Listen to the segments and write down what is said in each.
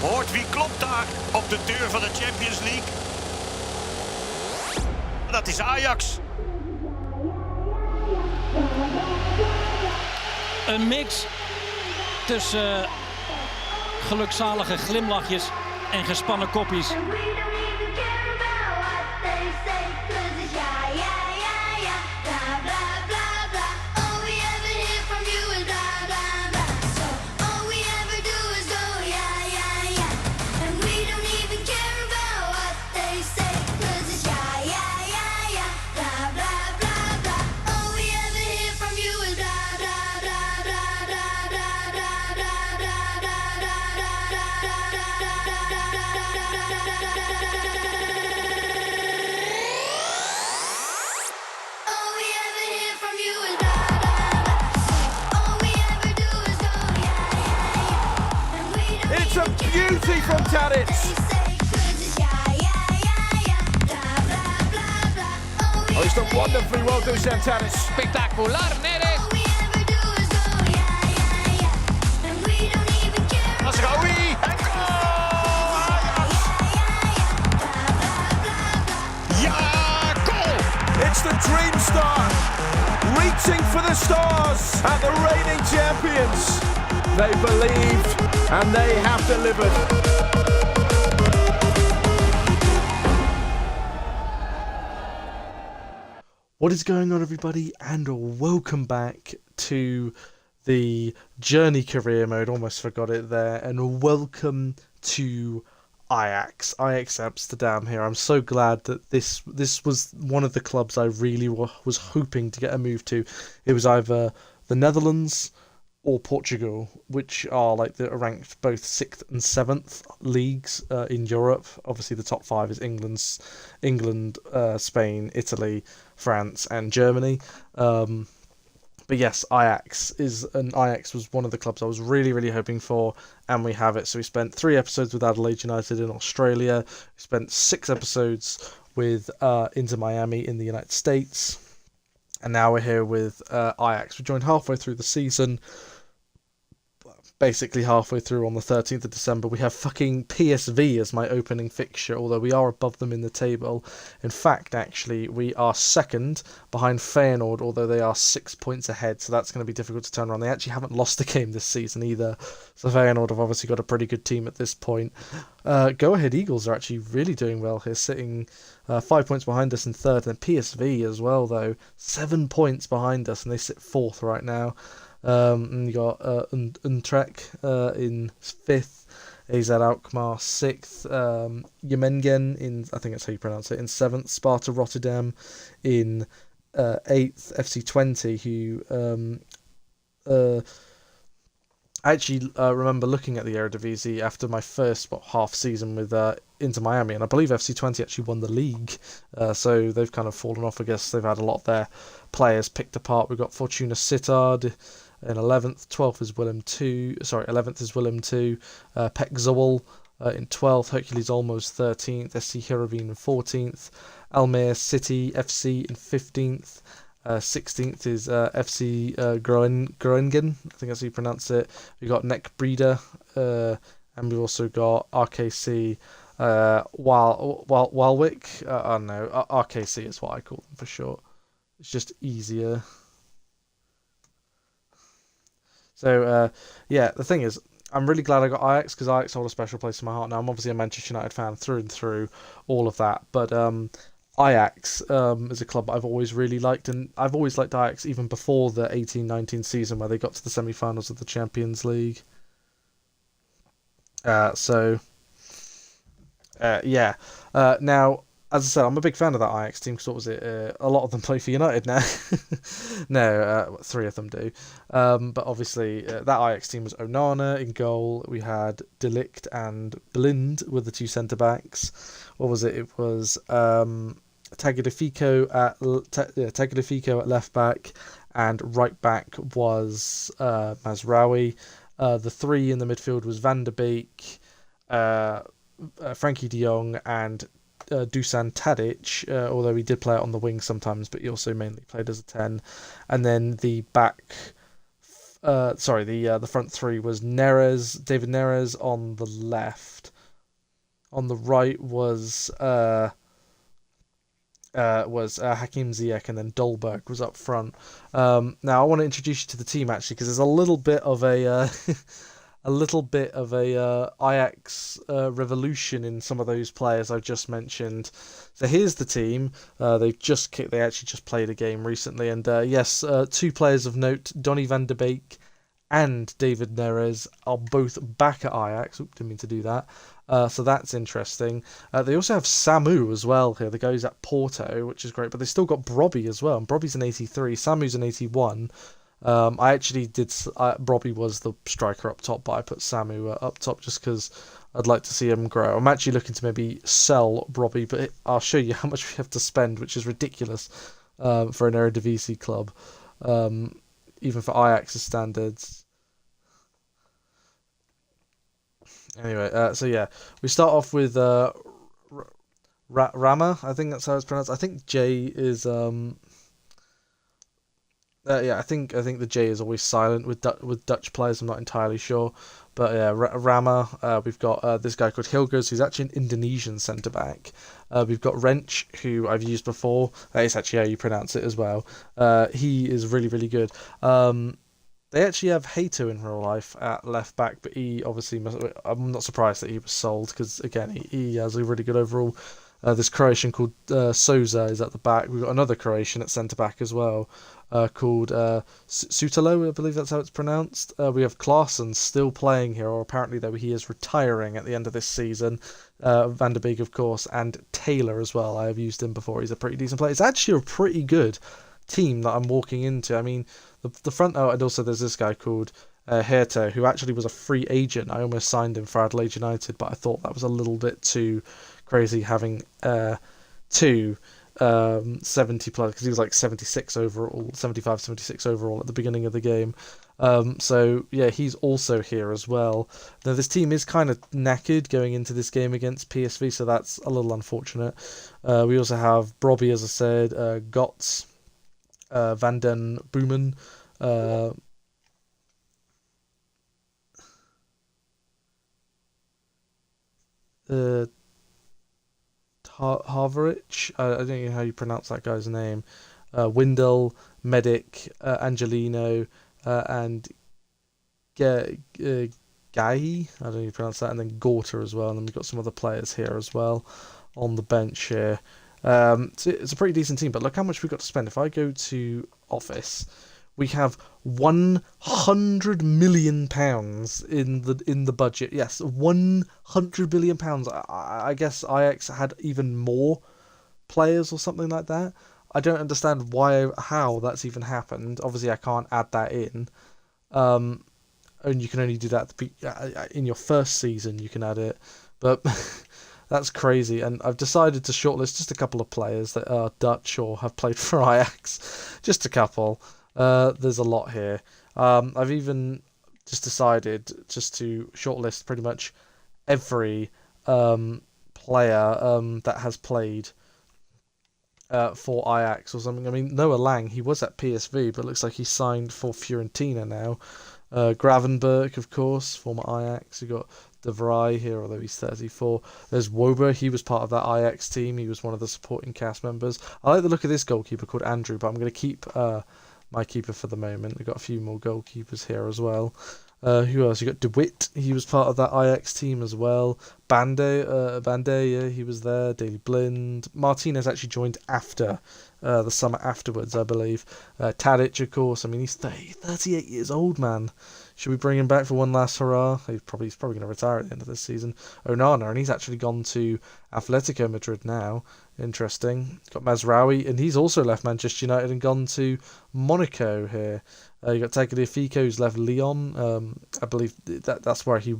Hoort, wie klopt daar op de deur van de Champions League? Dat is Ajax. Een mix tussen gelukzalige glimlachjes en gespannen kopjes. Beauty from Tadic. Oh, he's done wonderfully well, Dusan Tadic. Espectacular, Neres. Let's go. En goal! Ja, goal! It's the Dream Star reaching for the stars and the reigning champions. They believed and they have delivered. What is going on, everybody, and welcome back to the Journey Career Mode. Almost forgot it there. And welcome to Ajax Amsterdam here. I'm so glad that this was one of the clubs I really was hoping to get a move to. It was either the Netherlands or Portugal, which are ranked both 6th and 7th leagues in Europe. Obviously, the top 5 is England, Spain, Italy, France, and Germany. But yes, Ajax was one of the clubs I was really, really hoping for, and we have it. So we spent 3 episodes with Adelaide United in Australia. We spent 6 episodes with Inter Miami in the United States. And now we're here with Ajax. We joined halfway through the season. Basically halfway through on the 13th of December. We have fucking PSV as my opening fixture, although we are above them in the table. In fact, actually, we are second behind Feyenoord, although they are 6 points ahead, so that's going to be difficult to turn around. They actually haven't lost a game this season either, so Feyenoord have obviously got a pretty good team at this point. Go Ahead Eagles are actually really doing well here, sitting 5 points behind us in third, and PSV as well, though, 7 points behind us, and they sit 4th right now. And you got Utrecht in 5th, AZ Alkmaar 6th, Jemengen in, I think that's how you pronounce it, in 7th, Sparta Rotterdam in 8th, FC20, who I actually remember looking at the Eredivisie after my first half season with Inter Miami, and I believe FC20 actually won the league, so they've kind of fallen off. I guess they've had a lot of their players picked apart. We've got Fortuna Sittard in 11th, 12th is Willem 2, 11th is Willem 2, Pek Zwolle in 12th, Hercules Almost 13th, SC Heerenveen in 14th, Almere City FC in 15th, 16th is FC Groningen, I think that's how you pronounce it. We've got Nek Breda, and we've also got RKC Walwick. I don't know, RKC is what I call them for short. It's just easier. So, yeah, the thing is, I'm really glad I got Ajax, because Ajax hold a special place in my heart. Now, I'm obviously a Manchester United fan through and through, all of that, but Ajax is a club I've always really liked, and I've always liked Ajax even before the 18-19 season where they got to the semi-finals of the Champions League. Yeah. Now, as I said, I'm a big fan of that Ajax team, because what was it? A lot of them play for United now. No, 3 of them do. But obviously, that Ajax team was Onana in goal. We had De Ligt and Blind with the 2 centre-backs. What was it? It was Tagliafico at left-back, and right-back was Mazraoui. The 3 in the midfield was Van der Beek, Frankie de Jong, and Dusan Tadic, although he did play out on the wing sometimes, but he also mainly played as a 10. And then the back the front three was Neres, David Neres on the left. On the right was Hakim Ziyech, and then Dolberg was up front. Now I want to introduce you to the team actually, because there's a little bit of a Ajax revolution in some of those players I've just mentioned. So here's the team. They actually just played a game recently, and yes, two players of note, Donny van de Beek and David Neres, are both back at Ajax. Oops, didn't mean to do that. So that's interesting. They also have Samu as well here, the guy who's at Porto, which is great. But they still got Brobby as well, and Brobby's an 83, Samu's an 81. I actually did. Brobby was the striker up top, but I put Samu up top just because I'd like to see him grow. I'm actually looking to maybe sell Brobby, but I'll show you how much we have to spend, which is ridiculous for an Eredivisie club, even for Ajax's standards. Anyway, so yeah, we start off with Rama. I think that's how it's pronounced. I think J is yeah, I think the J is always silent with Dutch players. I'm not entirely sure, but yeah, Rama. We've got this guy called Hilgers, who's actually an Indonesian centre back. We've got Wrench, who I've used before. It's actually how you pronounce it as well. He is really, really good. They actually have Hato in real life at left back, but he obviously I'm not surprised that he was sold, because again he has a really good overall. This Croatian called Souza is at the back. We've got another Croatian at centre back as well, called Sutalo, I believe that's how it's pronounced. We have Klaassen still playing here, or apparently though he is retiring at the end of this season. Van der Beek, of course, and Taylor as well. I have used him before. He's a pretty decent player. It's actually a pretty good team that I'm walking into. I mean, the front. Oh, and also there's this guy called Herta, who actually was a free agent. I almost signed him for Adelaide United, but I thought that was a little bit too crazy having two 70 plus, because he was like 76 overall, 75, 76 overall at the beginning of the game. So yeah, he's also here as well. Now this team is kind of knackered going into this game against PSV, so that's a little unfortunate. We also have Brobby, as I said, Gotts, Van den Boomen, Harvarich, I don't know how you pronounce that guy's name, Windel, Medic, Angelino, and Gai, I don't know how you pronounce that, and then Gorta as well, and then we've got some other players here as well on the bench here. So it's a pretty decent team, but look how much we've got to spend. If I go to office, we have £100 million in the budget. Yes, £100 million. I guess Ajax had even more players or something like that. I don't understand how that's even happened. Obviously, I can't add that in. And you can only do that in your first season. You can add it, but that's crazy. And I've decided to shortlist just a couple of players that are Dutch or have played for Ajax. Just a couple. There's a lot here. I've even just decided just to shortlist pretty much every player that has played for Ajax or something. I mean, Noah Lang, he was at PSV, but looks like he signed for Fiorentina now. Gravenberg, of course, former Ajax. You've got De Vrij here, although he's 34. There's Wober, he was part of that Ajax team. He was one of the supporting cast members. I like the look of this goalkeeper called Andrew, but I'm going to keep my keeper for the moment. We've got a few more goalkeepers here as well. Who else? You got De Witt. He was part of that Ajax team as well. Bande, yeah, he was there. Daley Blind. Martinez actually joined after the summer afterwards, I believe. Tadic, of course. I mean, he's 38 years old, man. Should we bring him back for one last hurrah? He's probably going to retire at the end of this season. Onana, and he's actually gone to Atletico Madrid now. Interesting. Got Mazraoui, and he's also left Manchester United and gone to Monaco here. You got Tagliafico, who's left Lyon. I believe that's where he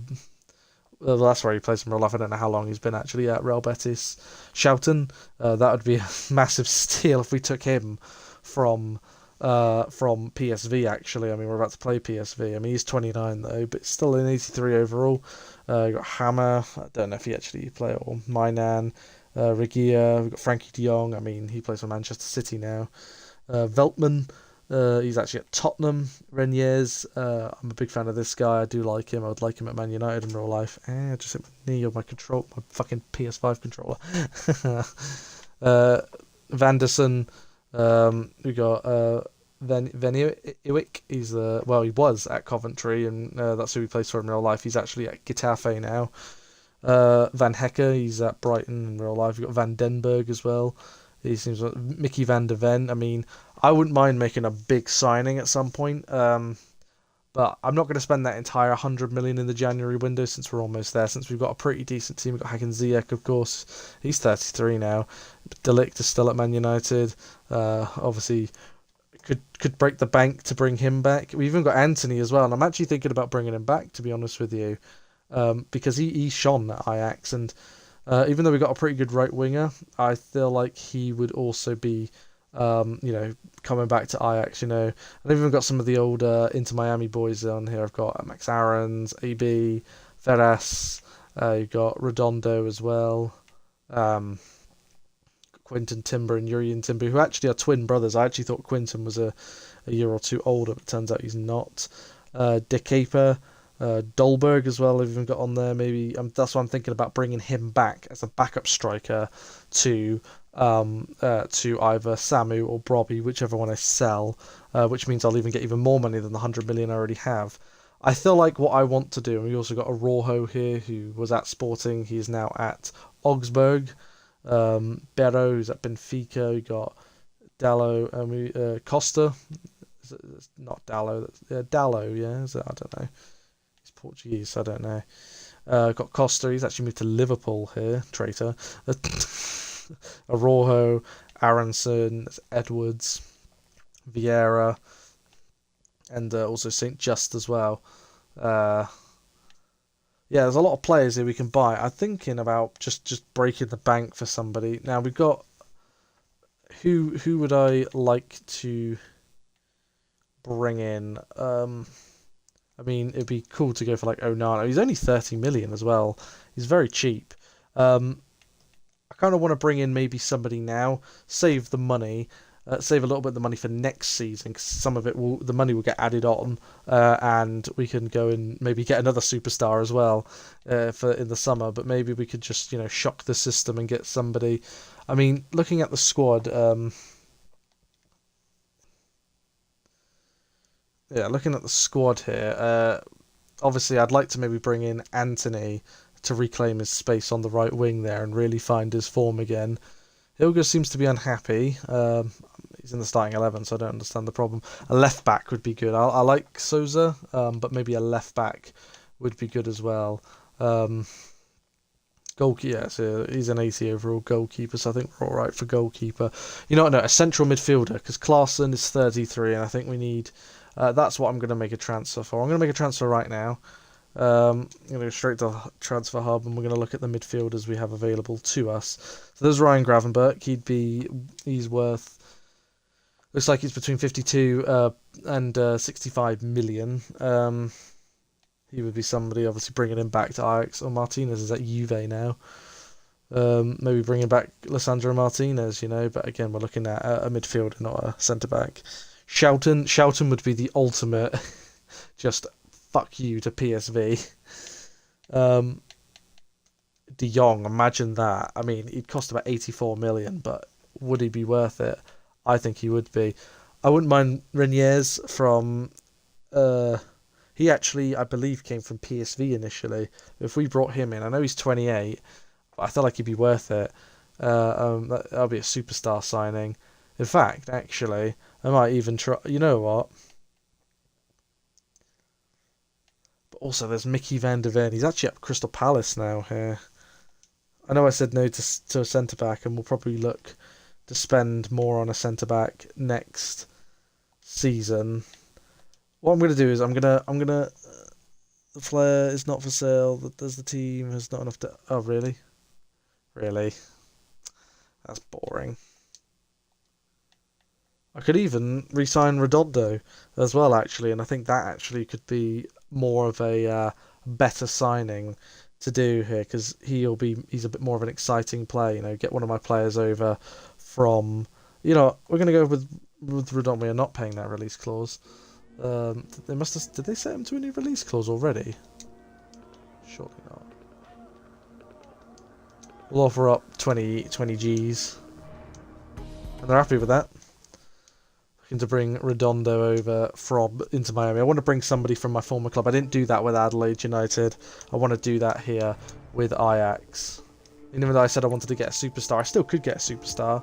plays in real life. I don't know how long he's been actually at Real Betis. Schouten, that would be a massive steal if we took him from PSV, actually. I mean, we're about to play PSV. I mean, he's 29 though, but still an 83 overall. You got Hammer, I don't know if he actually played, or Mainan, Regia. We've got Frankie de Jong. I mean, he plays for Manchester City now. Veltman, He's actually at Tottenham. Reniers. I'm a big fan of this guy. I do like him. I would like him at Man United in real life. Just hit my knee on my fucking PS5 controller. Vanderson. We got Van Iwick. He's he was at Coventry, and that's who he plays for in real life. He's actually at Getafe now. Van Hecker. He's at Brighton in real life. We got Van Denberg as well. He seems like Mickey van der Ven. I mean, I wouldn't mind making a big signing at some point, but I'm not going to spend that entire 100 million in the January window since we're almost there. Since we've got a pretty decent team, we've got Hakan Ziyech, of course. He's 33 now. De Ligt is still at Man United. Obviously, could break the bank to bring him back. We've even got Anthony as well, and I'm actually thinking about bringing him back, to be honest with you, because he shone at Ajax, and even though we got a pretty good right winger, I feel like he would also be, coming back to Ajax. I've even got some of the old Inter Miami boys on here. I've got Max Aarons, AB, Ferras. You've got Redondo as well. Quinton Timber and Jurriën Timber, who actually are twin brothers. I actually thought Quinton was a year or two older, but it turns out he's not. De Keper. Dolberg as well, I've even got on there. Maybe that's why I'm thinking about bringing him back as a backup striker to either Samu or Brobby, whichever one I sell, which means I'll even get even more money than the 100 million I already have. I feel like what I want to do, and we also got a Rojo here who was at Sporting. He's now at Augsburg. Berro, who's at Benfica. We got Dallo and Costa. It's not Dallo. Dallo, yeah. I don't know. Portuguese, I don't know. Got Costa, he's actually moved to Liverpool here, traitor. Araujo, Aronson, Edwards, Vieira, and also St. Just as well. There's a lot of players here we can buy. I'm thinking about just breaking the bank for somebody. Now we've got who would I like to bring in? I mean, it'd be cool to go for like Onana. He's only 30 million as well. He's very cheap. I kind of want to bring in maybe somebody now, save the money, save a little bit of the money for next season, because some of the money will get added on, and we can go and maybe get another superstar as well for in the summer. But maybe we could just shock the system and get somebody. I mean, looking at the squad. Looking at the squad here, obviously I'd like to maybe bring in Anthony to reclaim his space on the right wing there and really find his form again. Hilger seems to be unhappy. He's in the starting 11, so I don't understand the problem. A left back would be good. I like Souza, but maybe a left back would be good as well. Goalkeeper, so he's an 80 overall goalkeeper, so I think we're all right for goalkeeper. A central midfielder, because Klaassen is 33, and I think we need. That's what I'm going to make a transfer for. I'm going to make a transfer right now. I'm going to go straight to Transfer Hub, and we're going to look at the midfielders we have available to us. So there's Ryan Gravenberch. He's worth. Looks like he's between 52 and 65 million. He would be somebody, obviously bringing him back to Ajax. Or Martinez is at Juve now. Maybe bringing back Lissandro Martinez, But again, we're looking at a midfielder, not a centre back. Schouten would be the ultimate just fuck you to PSV. De Jong, imagine that. I mean, he'd cost about 84 million, but would he be worth it? I think he would be. I wouldn't mind Reniers from. He actually, I believe, came from PSV initially. If we brought him in, I know he's 28, but I feel like he'd be worth it. That'll be a superstar signing. In fact, actually, I might even try. You know what? But also, there's Mickey van der Ven. He's actually at Crystal Palace now here. I know I said no to a centre back, and we'll probably look to spend more on a centre back next season. What I'm going to do is I'm gonna. The player is not for sale. Does the team has not enough to? Oh, really? Really? That's boring. I could even re-sign Redondo as well, actually, and I think that actually could be more of a better signing to do here, because he's a bit more of an exciting player. Get one of my players over from. We're going to go with with Redondo, we are not paying that release clause. They must have. Did they set him to a new release clause already? Surely not. We'll offer up 20 Gs. And they're happy with that. Looking to bring Redondo over from into Miami. I want to bring somebody from my former club. I didn't do that with Adelaide United. I want to do that here with Ajax. And even though I said I wanted to get a superstar, I still could get a superstar.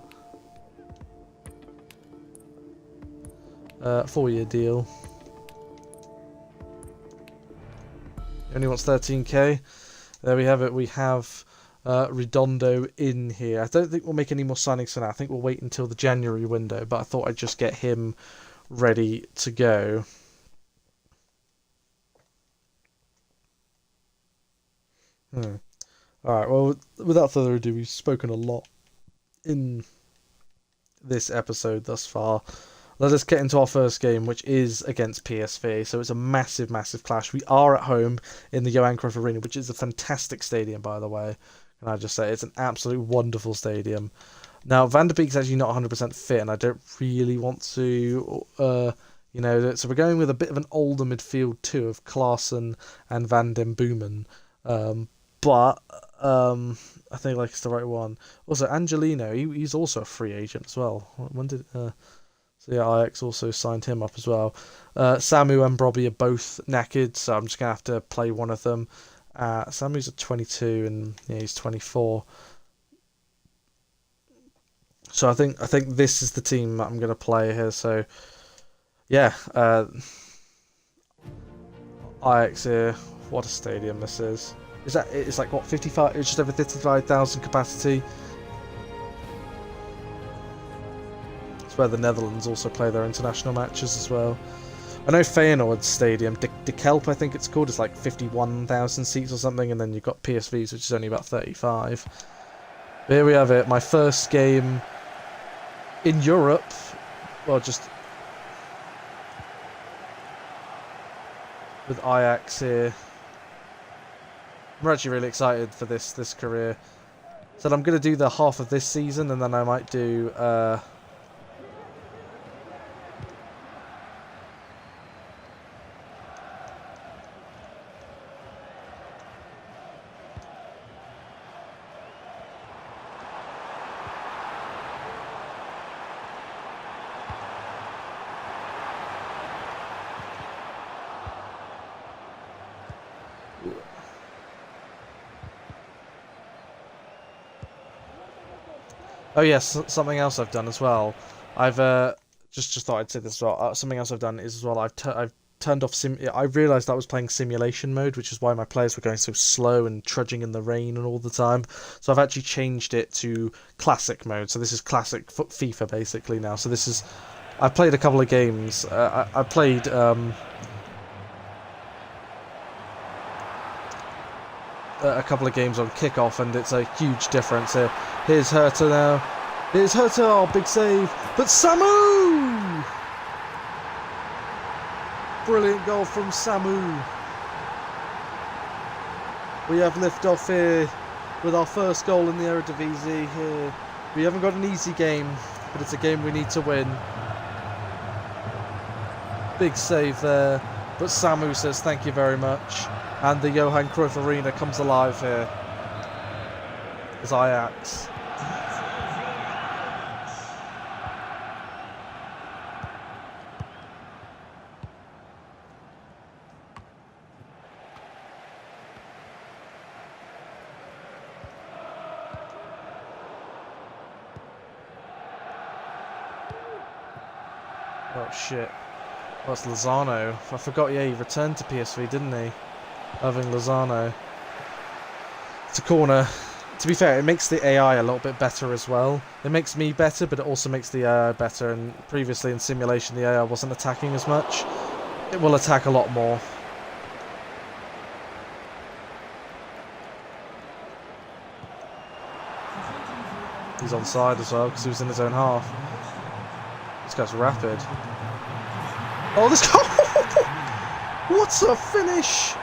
4-year deal. He only wants 13k. There we have it. We have Redondo in here. I don't think we'll make any more signings for now. I think we'll wait until the January window, but I thought I'd just get him ready to go. Alright, well, without further ado, we've spoken a lot in this episode thus far. Let us get into our first game, which is against PSV. So it's a massive, massive clash. We are at home in the Johan Cruyff Arena, which is a fantastic stadium, by the way. Can I just say, it's an absolute wonderful stadium. Now, Van der Beek's actually not 100% fit, and I don't really want to, you know, so we're going with a bit of an older midfield too, of Klaassen and Van den Boomen. But I think like it's the right one. Also, Angelino, he's also a free agent as well. When did... So yeah, Ajax also signed him up as well. Samu and Brobby are both knackered, so I'm just going to have to play one of them. Samu's at 22 and yeah, he's 24. So I think this is the team that I'm going to play here. So yeah, Ajax here. What a stadium this is. It's like what, 55? It's just over 55,000 capacity. Where the Netherlands also play their international matches as well. I know Feyenoord's stadium, De Kelp I think it's called, is like 51,000 seats or something, and then you've got PSV's, which is only about 35. But here we have it, my first game in Europe. Well, just with Ajax here. I'm actually really excited for this career. So I'm going to do the half of this season, and then I might do... Oh yes, something else I've done as well. I've just thought I'd say this as well. Something else I've done is as well. I've turned off I realised I was playing simulation mode, which is why my players were going so slow and trudging in the rain and all the time. So I've actually changed it to classic mode. So this is classic FIFA basically now. So this is. I've played a couple of games. I played. A couple of games on kickoff, and it's a huge difference here. Here's Herta now. Here's Herta, oh, big save. But Samu! Brilliant goal from Samu. We have liftoff here with our first goal in the Eredivisie here. We haven't got an easy game, but it's a game we need to win. Big save there. But Samu says thank you very much. And the Johan Cruyff Arena comes alive here. As Ajax. Oh shit. Well, it's Lozano. I forgot, yeah, he returned to PSV, didn't he? Irving Lozano. It's a corner. To be fair, it makes the AI a little bit better as well. It makes me better, but it also makes the AI better. And previously in simulation, the AI wasn't attacking as much. It will attack a lot more. He's onside as well, because he was in his own half. This guy's rapid. Oh, this goal! What a finish!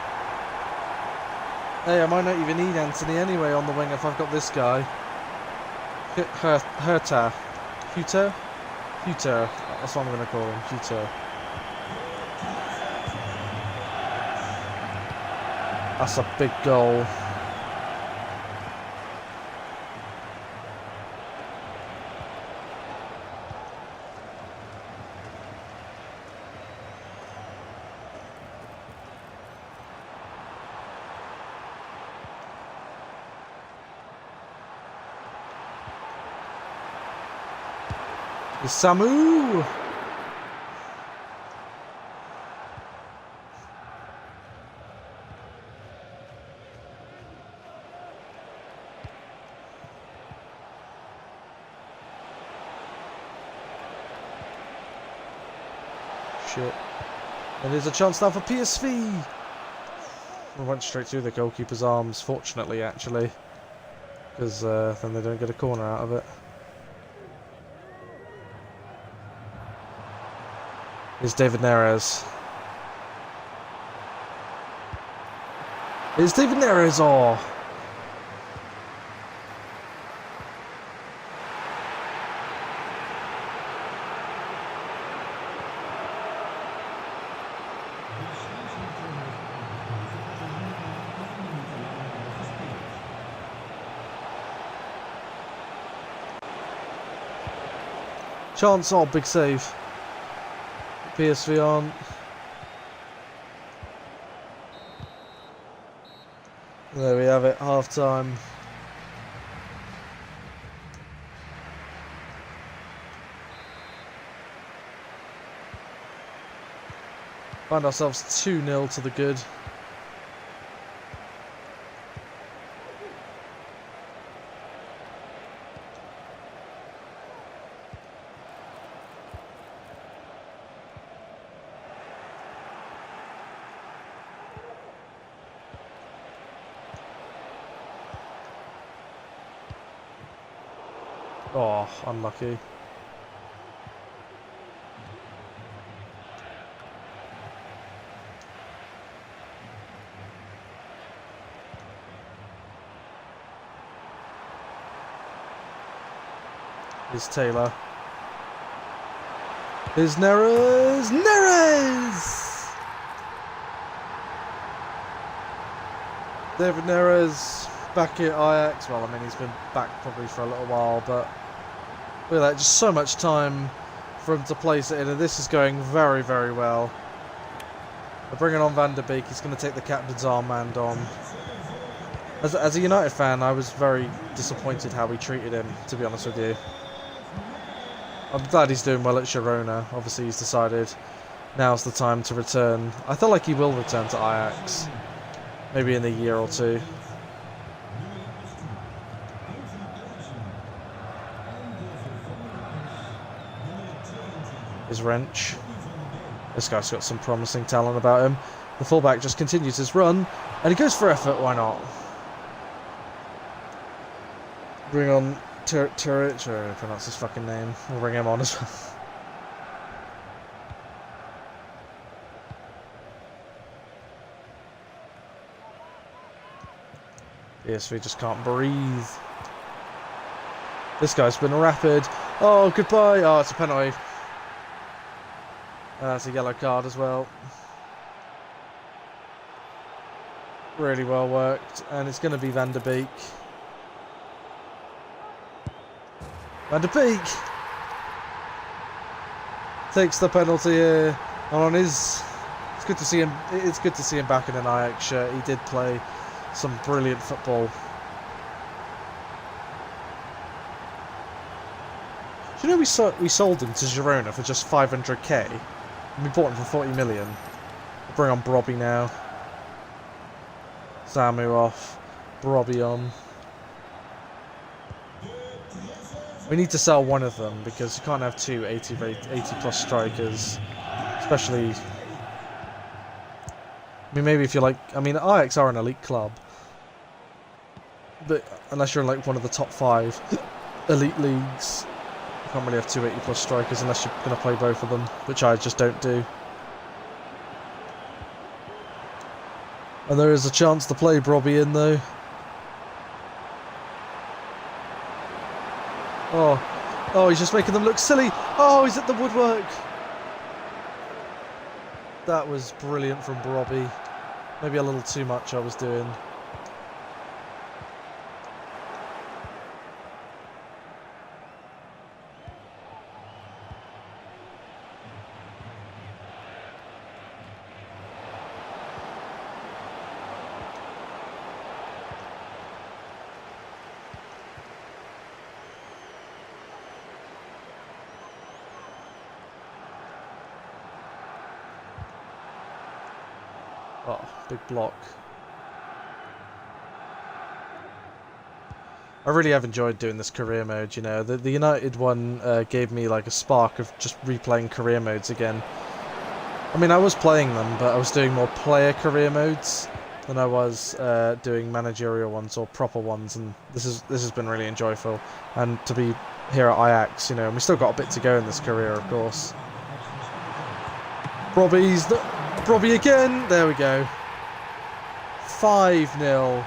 Hey, I might not even need Anthony anyway on the wing if I've got this guy. Herta. Huter? That's what I'm going to call him, Cheetah. That's a big goal. It's Samu! Shit. And there's a chance now for PSV! We went straight through the goalkeeper's arms, fortunately, actually. Because then they don't get a corner out of it. Here's David Neres. It's David Neres! Oh! Chance, oh, big save. PSV on. There we have it, half time. Find ourselves 2-0 to the good. Oh, unlucky. Here's Taylor. Here's Neres! Neres! David Neres back at Ajax. Well, I mean, he's been back probably for a little while, but look at that, just so much time for him to place it in, and this is going very, very well. They're bringing on Van der Beek. He's going to take the captain's armband on. As a United fan, I was very disappointed how we treated him, to be honest with you. I'm glad he's doing well at Girona. Obviously, he's decided now's the time to return. I feel like he will return to Ajax, maybe in a year or two. His wrench. This guy's got some promising talent about him. The fullback just continues his run, and he goes for effort. Why not? Bring on Turret. Or pronounce his fucking name. We'll bring him on as well. PSV just can't breathe. This guy's been rapid. Oh, goodbye. Oh, it's a penalty. That's a yellow card as well. Really well worked. And it's going to be Van der Beek. Van der Beek takes the penalty here. And on his... It's good to see him. It's good to see him back in an Ajax shirt. He did play some brilliant football. Do you know we sold him to Girona for just 500k? And we bought him for 40 million. We'll bring on Brobby now. Samu off. Brobby on. We need to sell one of them because you can't have two 80 plus strikers. Especially... I mean, maybe if you're like... I mean, Ajax are an elite club. But unless you're in like one of the top 5 elite leagues, you can't really have two 80 plus strikers unless you're going to play both of them, which I just don't do. And there is a chance to play Brobby in though. Oh, Oh, he's just making them look silly. Oh, he's at the woodwork. That was brilliant from Robbie. Maybe a little too much I was doing. Oh, big block. I really have enjoyed doing this career mode, you know. The United one gave me like a spark of just replaying career modes again. I mean, I was playing them, but I was doing more player career modes than I was doing managerial ones or proper ones, and this has been really enjoyable. And to be here at Ajax, you know, and we still got a bit to go in this career, of course. Robbie again. There we go. 5-0.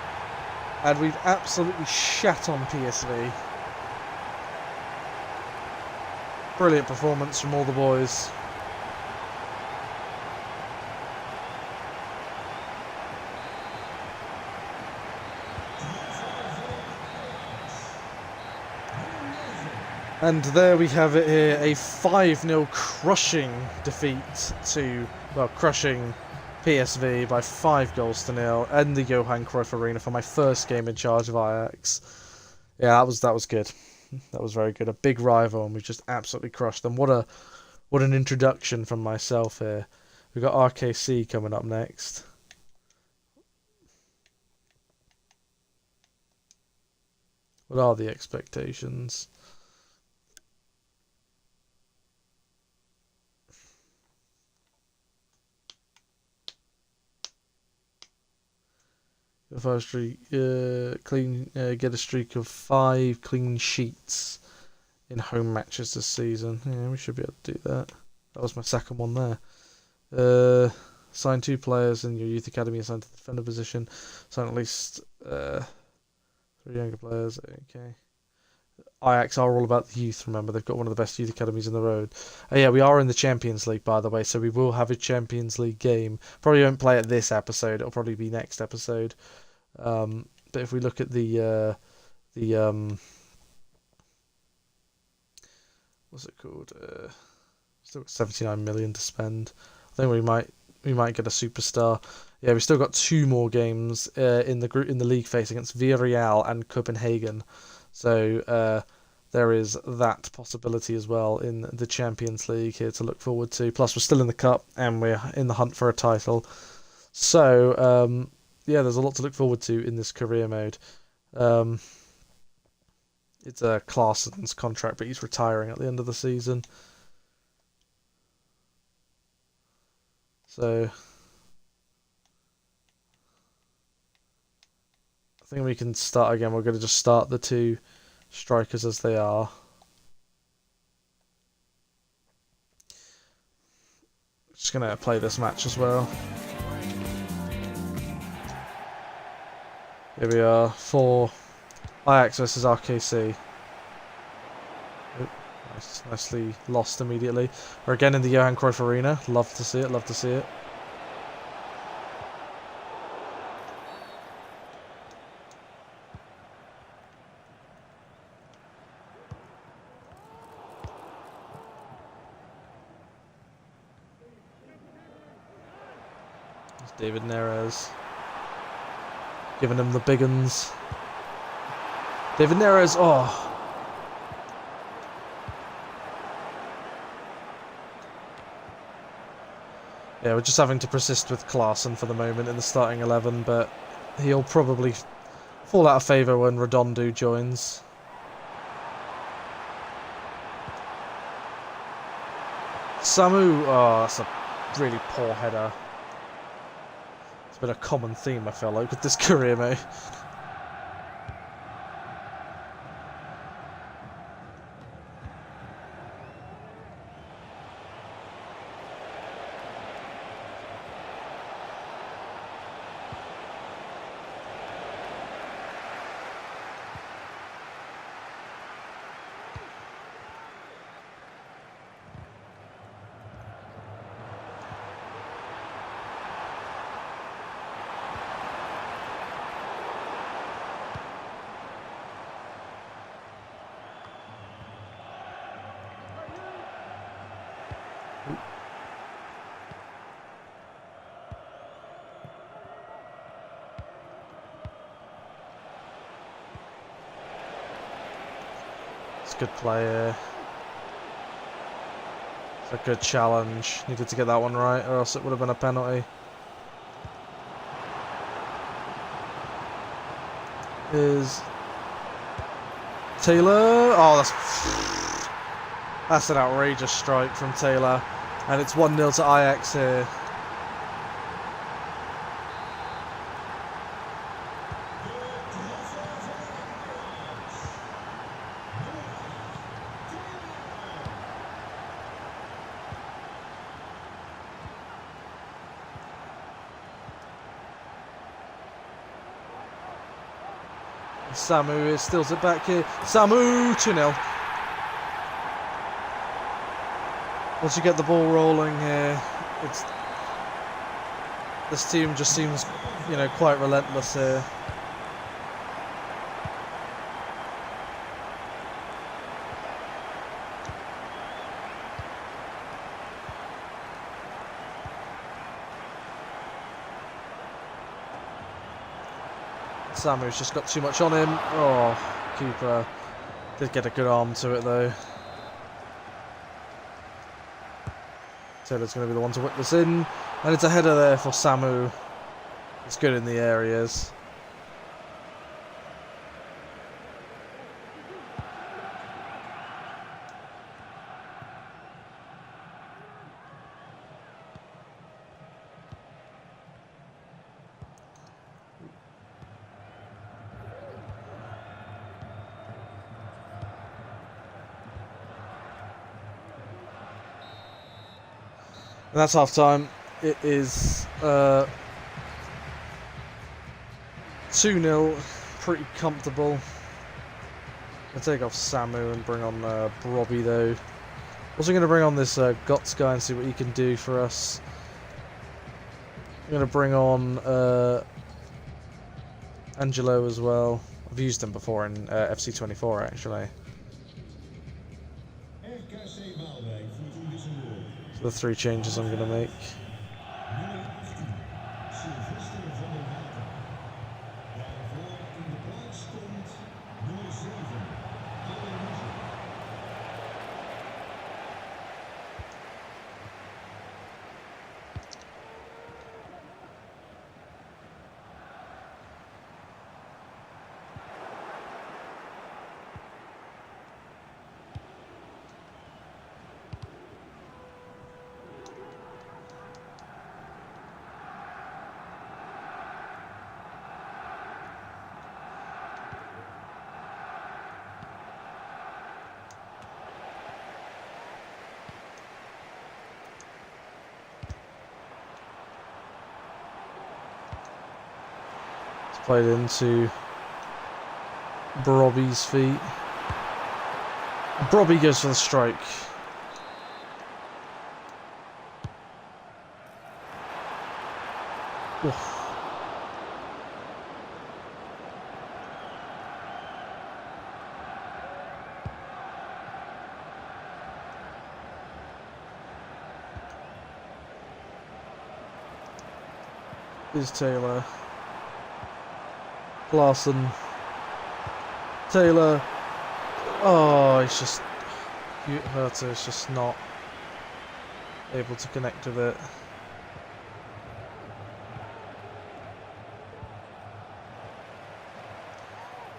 And we've absolutely shat on PSV. Brilliant performance from all the boys. And there we have it here, a 5-0 crushing defeat to, well, crushing PSV by 5-0 in the Johan Cruyff Arena for my first game in charge of Ajax. Yeah, that was good. That was very good. A big rival, and we just absolutely crushed them. What an introduction from myself here. We've got RKC coming up next. What are the expectations? First streak, get a streak of 5 clean sheets in home matches this season. Yeah, we should be able to do that. That was my second one there. Sign 2 players in your youth academy assigned to the defender position. Sign at least 3 younger players. Okay. Ajax are all about the youth, remember. They've got one of the best youth academies in the road. Oh yeah, we are in the Champions League, by the way, so we will have a Champions League game. Probably won't play it this episode. It'll probably be next episode. But if we look at the what's it called? Still got 79 million to spend. I think we might get a superstar. Yeah, we still got 2 more games in the league phase against Villarreal and Copenhagen. So there is that possibility as well in the Champions League here to look forward to. Plus, we're still in the Cup and we're in the hunt for a title. So yeah, there's a lot to look forward to in this career mode. It's a Klaasen's contract, but he's retiring at the end of the season. So I think we can start again. We're going to just start the 2 strikers as they are. Just going to play this match as well. Here we are for Ajax versus RKC. Oop, nicely lost immediately. We're again in the Johan Cruyff Arena. Love to see it, love to see it. There's David Neres. Giving him the big uns. David Neres, oh. Yeah, we're just having to persist with Klaasen for the moment in the starting 11, but he'll probably fall out of favour when Redondo joins. Samu, oh, that's a really poor header. It's been a common theme, I feel like, with this career mode. It's a good play here. It's a good challenge. Needed to get that one right, or else it would have been a penalty. Is Taylor? Oh, that's an outrageous strike from Taylor, and it's 1-0 to Ajax here. Samu steals it back here. Samu, 2-0. Once you get the ball rolling here, this team just seems, you know, quite relentless here. Samu's just got too much on him. Oh, keeper did get a good arm to it though. Taylor's going to be the one to whip this in, and it's a header there for Samu. It's good in the areas. And that's half time. It is 2-0, pretty comfortable. I'll take off Samu and bring on Robbie though. Also going to bring on this Guts guy and see what he can do for us. I'm going to bring on Angelo as well. I've used him before in FC24 actually. So the 3 changes I'm going to make. Played into Brobby's feet. Brobby goes for the strike. Oof. Is Taylor. Larson, Taylor. Oh, it's just Herta is just not able to connect with it.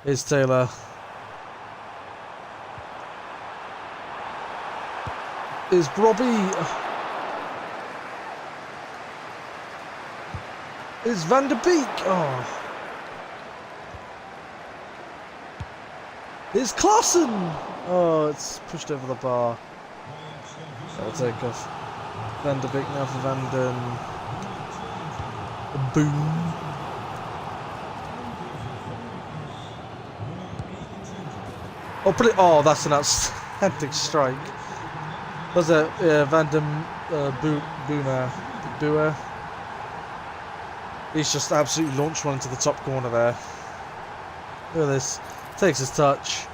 Here's Taylor. Is Robbie? Is Van der Beek? Oh. It's Klaassen! Oh, it's pushed over the bar. I'll take off Van der Beek now for Van den Boom. Oh, put it! Oh, that's an outstanding strike. Was it Van den Boomer? He's just absolutely launched one into the top corner there. Look at this. Takes his touch,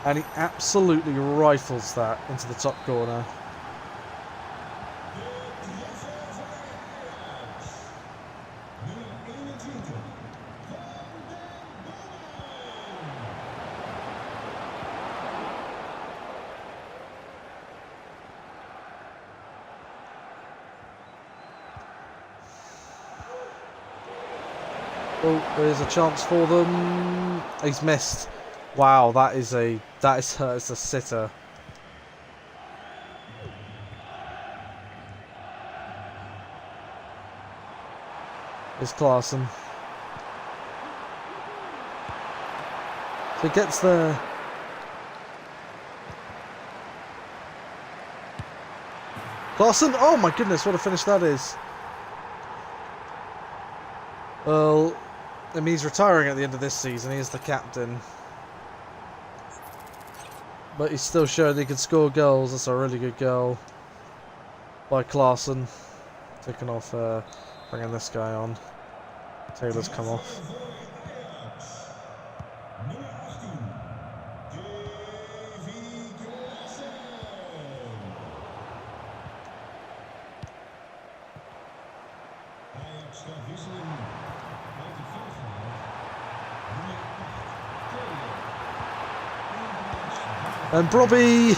and he absolutely rifles that into the top corner. Oh, there's a chance for them. He's missed. Wow, that is a sitter. It's Klaassen. So he gets there. Klaassen! Oh my goodness, what a finish that is. Well, I mean, he's retiring at the end of this season. He is the captain. But he's still showing he can score goals. That's a really good goal by Klaassen. Taking off, bringing this guy on. Taylor's come off. And Brobby,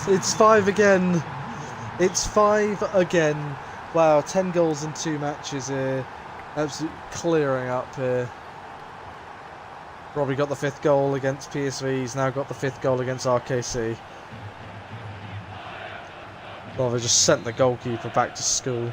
it's 5 again. It's 5 again. Wow, 10 goals in 2 matches here. Absolutely clearing up here. Brobby got the 5th goal against PSV. He's now got the 5th goal against RKC. Well, they just sent the goalkeeper back to school.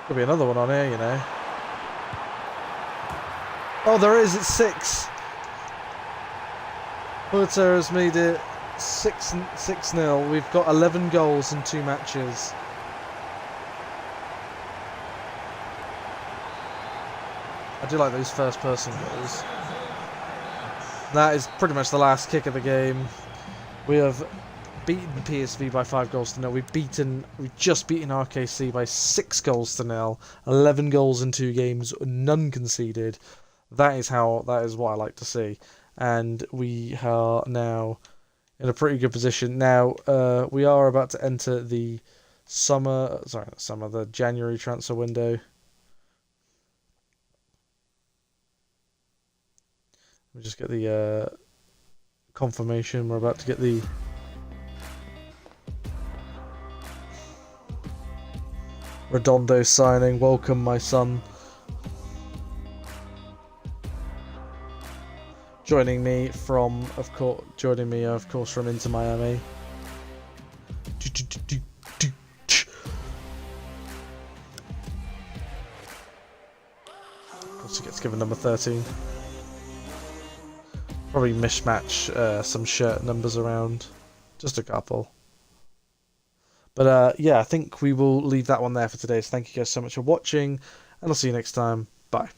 Could be another one on here, you know. Oh, there is. It's 6. Porter has made it 6-0. We've got 11 goals in 2 matches. I do like those first-person goals. That is pretty much the last kick of the game. We have beaten PSV by 5-0. We've just beaten RKC by 6-0. 11 goals in 2 games, none conceded. That is what I like to see. And we are now in a pretty good position. Now we are about to enter the the January transfer window. Let me just get the confirmation. We're about to get the Redondo signing. Welcome, my son. Joining me, of course, from Inter Miami. Also gets given number 13. Probably mismatch some shirt numbers around. Just a couple. But yeah, I think we will leave that one there for today. So thank you guys so much for watching, and I'll see you next time. Bye.